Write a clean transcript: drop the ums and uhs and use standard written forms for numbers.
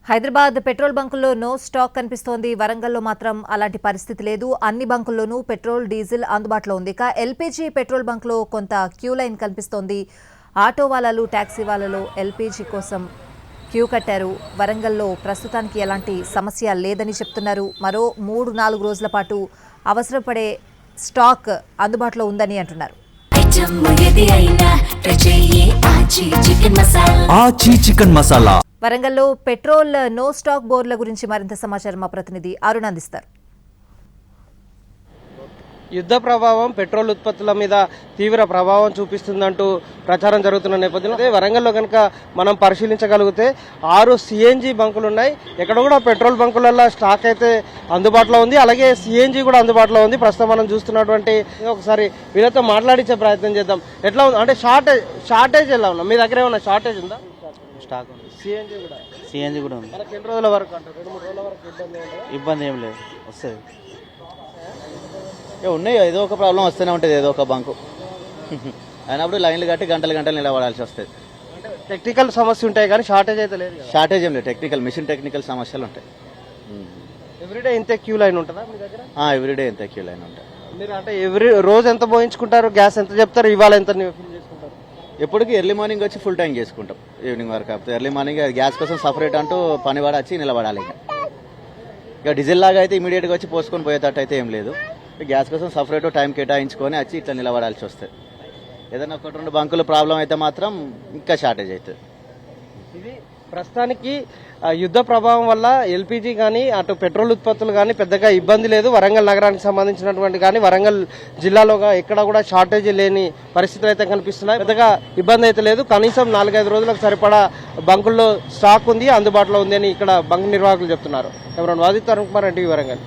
Hyderabad petrol బంకుల్లో no stock కనిపిస్తోంది. వరంగల్లో మాత్రం అలాంటి పరిస్థితి లేదు. అన్ని బంకుల్లోనూ పెట్రోల్, డీజిల్ అందుబాటులో ఉంది. ఇక ఎల్పీజీ పెట్రోల్ బంక్లో కొంత క్యూ లైన్ కనిపిస్తోంది. ఆటో వాలాలు, టాక్సీ వాలాలు ఎల్పీజీ కోసం క్యూ కట్టారు. వరంగల్లో ప్రస్తుతానికి ఎలాంటి సమస్య లేదని చెప్తున్నారు. మరో 3-4 రోజుల పాటు అవసరపడే స్టాక్ అందుబాటులో ఉందని అంటున్నారు. ఆచి చికెన్ మసాలా. వరంగల్లో పెట్రోల్ నో స్టాక్ బోర్డుల గురించి మరింత సమాచారం మా ప్రతినిధి అరుణ్ అందిస్తారు. యుద్ధ ప్రభావం పెట్రోల్ ఉత్పత్తుల మీద తీవ్ర ప్రభావం చూపిస్తుందంటూ ప్రచారం జరుగుతున్న నేపథ్యంలో వరంగల్లో కనుక మనం పరిశీలించగలిగితే 6 సిఎన్జి బంకులు ఉన్నాయి. ఎక్కడ కూడా పెట్రోల్ బంకులలో స్టాక్ అయితే అందుబాటులో ఉంది, అలాగే సిఎన్జి కూడా అందుబాటులో ఉంది. ప్రస్తుతం మనం చూస్తున్నటువంటి ఒకసారి వీళ్ళతో మాట్లాడించే ప్రయత్నం చేద్దాం. ఎట్లా ఉంది అంటే షార్టేజ్ ఎలా ఉన్నా? మీ దగ్గర ఏమన్నా షార్టేజ్ ఉందా? స్టాక్ ఉంది. సిఎన్జి కూడా ఉంది. మనకి ఎన్ని రోజుల వరకు అంటే 2-3 రోజుల వరకు ఇబ్బంది ఏం లేదు, వస్తుంది. ఉన్నాయి, ఏదో ఒక ప్రాబ్లం వస్తూనే ఉంటుంది, ఏదో ఒక బంకు అయినప్పుడు లైన్లు కట్టి గంటలు నిలబడాల్సి వస్తుంది. టెక్నికల్ సమస్య ఉంటాయి కానీ షార్టేజ్ అయితే లేదు. షార్టేజ్ ఏం లేదు, టెక్నికల్ సమస్యలు ఉంటాయి. ఎవ్రీడే ఇంత క్యూ లైన్ ఉంటుందా మీ దగ్గర? ఎవ్రీడే ఇంత క్యూ లైన్ ఉంటాయి. మీరు అంటే రోజు ఎంత పోయించుకుంటారు? గ్యాస్ ఎంత చెప్తారు? ఇవాళ ఎంత ఫిల్ చేసుకుంటారు? ఎప్పటికీ ఎర్లీ మార్నింగ్ వచ్చి ఫుల్ టైం చేసుకుంటాం, ఈవినింగ్ వరకు. కాకపోతే ఎర్లీ మార్నింగ్ గ్యాస్ కోసం సపరేట్ అంటూ పనివాడ వచ్చి నిలబడాలి. ఇక డీజిల్ లాగా అయితే ఇమీడియట్గా వచ్చి పోసుకొని పోయేటట్టు అయితే ఏం లేదు. గ్యాస్ కోసం సపరేట్ టైం కేటాయించుకొని వచ్చి ఇట్లా నిలబడాల్సి వస్తుంది. ఏదైనా 1-2 బంకులు ప్రాబ్లం అయితే మాత్రం ఇంకా షార్టేజ్ అవుతుంది. ఇది ప్రస్తుతానికి యుద్ధ ప్రభావం వల్ల ఎల్పీజీ కానీ అటు పెట్రోల్ ఉత్పత్తులు కానీ పెద్దగా ఇబ్బంది లేదు. వరంగల్ నగరానికి సంబంధించినటువంటి కానీ వరంగల్ జిల్లాలో ఎక్కడ కూడా షార్టేజ్ లేని పరిస్థితులు అయితే కనిపిస్తున్నాయి. పెద్దగా ఇబ్బంది అయితే లేదు. కనీసం 4-5 రోజులకు సరిపడా బంకుల్లో స్టాక్ ఉంది, అందుబాటులో ఉంది అని ఇక్కడ బంక్ నిర్వాహకులు చెప్తున్నారు. ఎవరైనా వాదిత్ అరుణ్ కుమార్, ఎన్టీవీ వరంగల్.